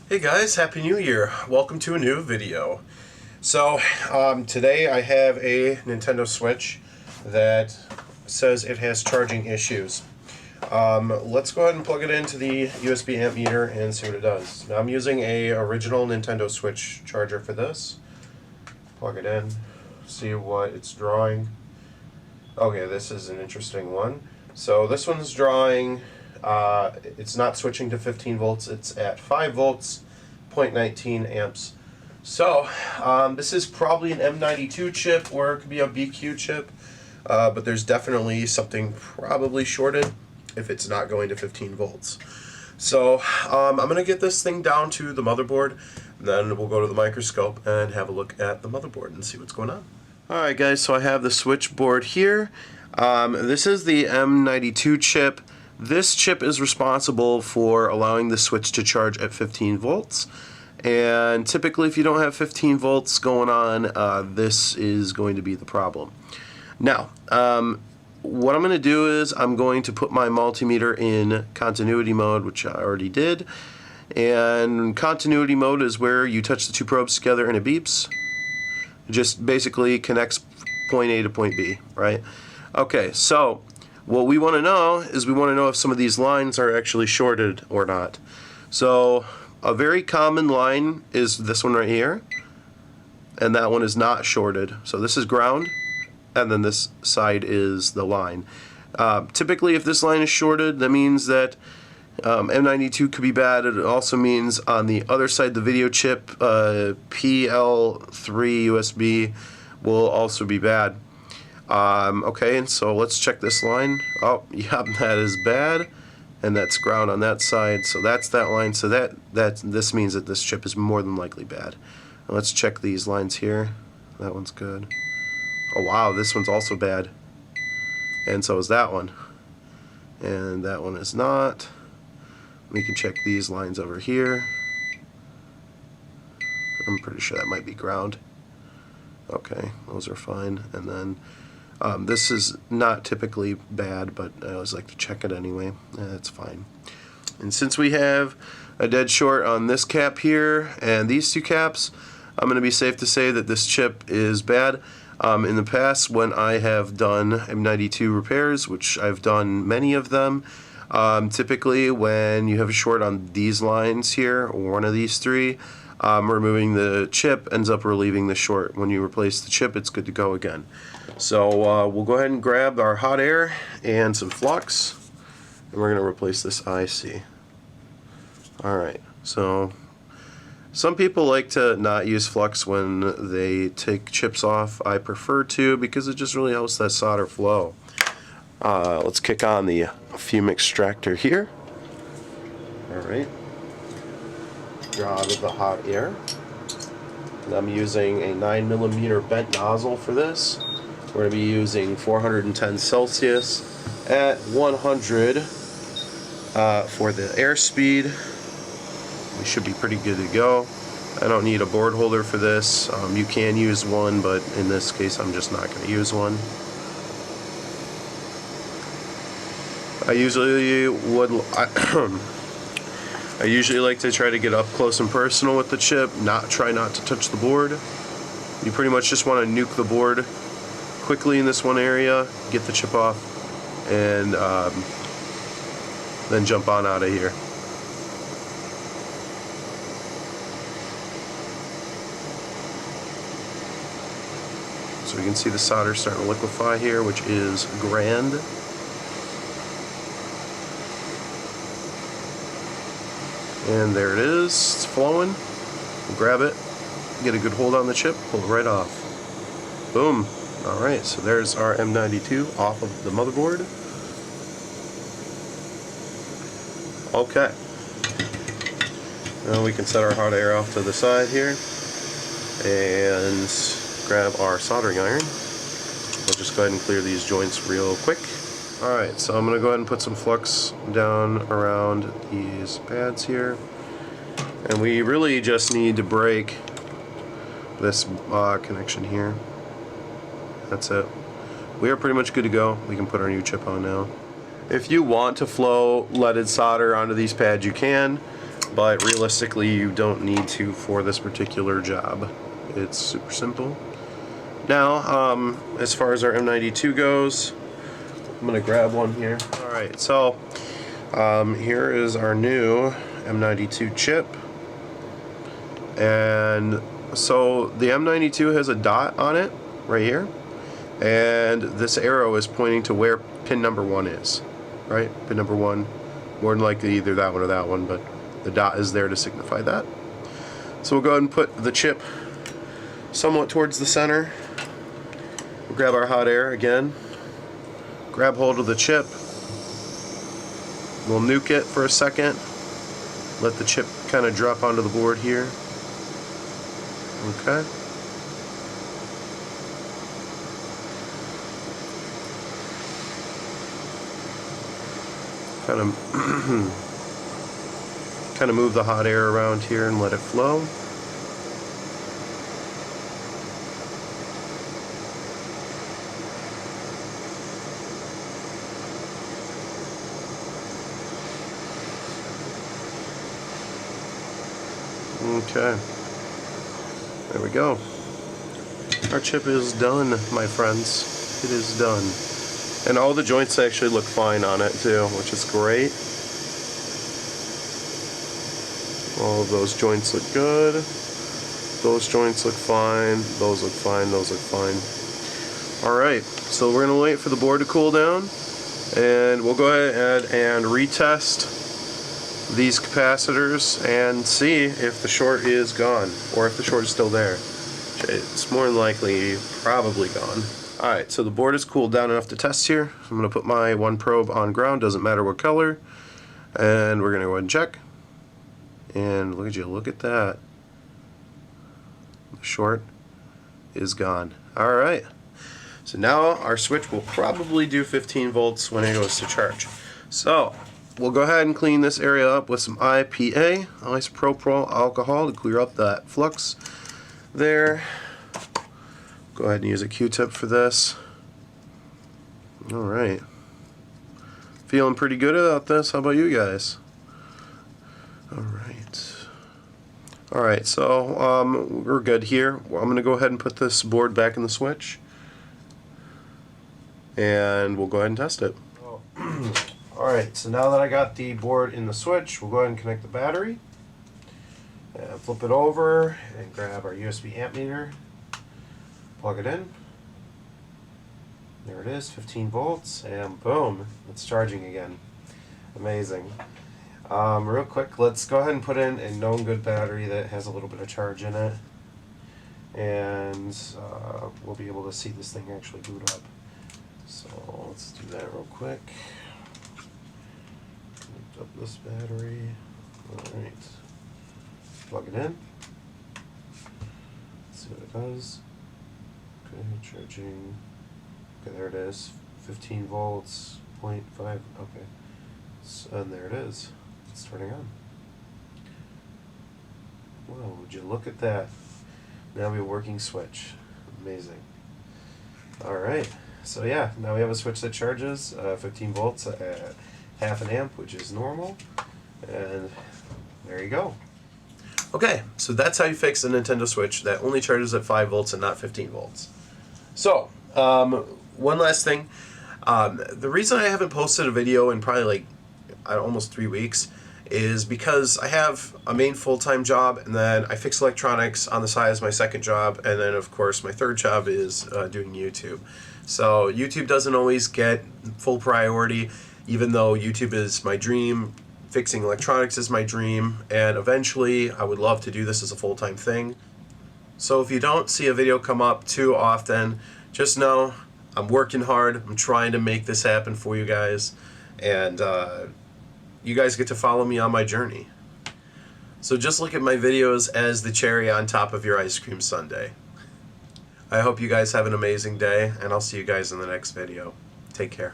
Hey guys, Happy New Year. Welcome to a new video. So, today I have a Nintendo Switch that says it has charging issues. Let's go ahead and plug it into the USB amp meter and see what it does. Now I'm using a original Nintendo Switch charger for this. Plug it in, see what it's drawing. Okay, this is an interesting one. So this one's drawing, it's not switching to 15 volts, it's at 5 volts, 0.19 amps. So, this is probably an M92 chip, or it could be a BQ chip, but there's definitely something probably shorted if it's not going to 15 volts. So, I'm going to get this thing down to the motherboard, then we'll go to the microscope and have a look at the motherboard and see what's going on. Alright guys, so I have the switch board here. This is the M92 chip. This chip is responsible for allowing the switch to charge at 15 volts. And typically if you don't have 15 volts going on, this is going to be the problem. Now, what I'm going to do is I'm going to put my multimeter in continuity mode, which I already did. And continuity mode is where you touch the two probes together and it beeps. It just basically connects point A to point B, right? Okay, so what we want to know is we want to know if some of these lines are actually shorted or not. So a very common line is this one right here, and that one is not shorted. So this is ground, and then this side is the line. Typically if this line is shorted, that means that M92 could be bad. It also means on the other side the video chip, PL3 USB will also be bad. Okay, and so let's check this line. Oh, yep, that is bad, and that's ground on that side. So that's that line. So this means that this chip is more than likely bad. Now let's check these lines here. That one's good. Oh wow, this one's also bad, and so is that one, and that one is not. We can check these lines over here. I'm pretty sure that might be ground. Okay, those are fine. And then this is not typically bad, but I always like to check it anyway. That's fine. And since we have a dead short on this cap here and these two caps, I'm going to be safe to say that this chip is bad. In the past, when I have done M92 repairs, which I've done many of them, typically when you have a short on these lines here, or one of these three, removing the chip ends up relieving the short. When you replace the chip, it's good to go again. So we'll go ahead and grab our hot air and some flux, and we're going to replace this IC. Alright, so some people like to not use flux when they take chips off. I prefer to, because it just really helps that solder flow. Let's kick on the fume extractor here. Alright. Draw out of the hot air. And I'm using a 9mm bent nozzle for this. We're going to be using 410 Celsius at 100 for the airspeed. We should be pretty good to go. I don't need a board holder for this. You can use one, but in this case I'm just not going to use one. I usually like to try to get up close and personal with the chip, try not to touch the board. You pretty much just want to nuke the board quickly in this one area, get the chip off, and then jump on out of here. So you can see the solder starting to liquefy here, which is grand. And there it is, it's flowing. We'll grab it, get a good hold on the chip, pull it right off. Boom. Alright, so there's our M92 off of the motherboard. Okay. Now we can set our hot air off to the side here and grab our soldering iron. We'll just go ahead and clear these joints real quick. Alright, so I'm going to go ahead and put some flux down around these pads here. And we really just need to break this connection here. That's it. We are pretty much good to go. We can put our new chip on now. If you want to flow leaded solder onto these pads, you can. but realistically you don't need to for this particular job. It's super simple. Now, as far as our M92 goes, I'm gonna grab one here. Alright, so here is our new M92 chip. And so the M92 has a dot on it right here, and this arrow is pointing to where pin number 1 is, right? Pin number 1, more than likely either that one or that one, but the dot is there to signify that. So we'll go ahead and put the chip somewhat towards the center. We'll grab our hot air again, grab hold of the chip, we'll nuke it for a second, let the chip kind of drop onto the board here. Okay. Kind of move the hot air around here and let it flow. Okay. There we go. Our chip is done, my friends. It is done. And all the joints actually look fine on it too, which is great. All of those joints look good. Those joints look fine. Those look fine. Those look fine. Alright, so we're going to wait for the board to cool down. And we'll go ahead and retest these capacitors and see if the short is gone, or if the short is still there. It's more than likely probably gone. Alright, so the board is cooled down enough to test here. I'm going to put my one probe on ground, doesn't matter what color, and we're going to go ahead and check. And look at that. The short is gone. Alright, so now our switch will probably do 15 volts when it goes to charge. So we'll go ahead and clean this area up with some IPA, isopropyl alcohol, to clear up that flux there. Go ahead and use a Q-tip for this. Alright. Feeling pretty good about this. How about you guys? Alright, so we're good here. I'm going to go ahead and put this board back in the switch. And we'll go ahead and test it. Alright, so now that I got the board in the switch, we'll go ahead and connect the battery. And flip it over and grab our USB amp meter. Plug it in. There it is, 15 volts, and boom, it's charging again. Amazing. Real quick, let's go ahead and put in a known good battery that has a little bit of charge in it. And we'll be able to see this thing actually boot up. So let's do that real quick. Lift up this battery. Alright. Plug it in. Let's see what it does. Okay, charging. Okay, there it is. 15 volts, 0.5. Okay. So, and there it is. It's turning on. Wow, would you look at that? Now we have a working switch. Amazing. Alright. So yeah, now we have a switch that charges 15 volts at half an amp, which is normal. And there you go. Okay, so that's how you fix a Nintendo Switch that only charges at 5 volts and not 15 volts. So, one last thing. The reason I haven't posted a video in probably like almost 3 weeks is because I have a main full-time job, and then I fix electronics on the side as my second job, and then of course my third job is doing YouTube. So YouTube doesn't always get full priority, even though YouTube is my dream. Fixing electronics is my dream, and eventually I would love to do this as a full-time thing. So if you don't see a video come up too often, just know I'm working hard. I'm trying to make this happen for you guys, and you guys get to follow me on my journey. So just look at my videos as the cherry on top of your ice cream sundae. I hope you guys have an amazing day, and I'll see you guys in the next video. Take care.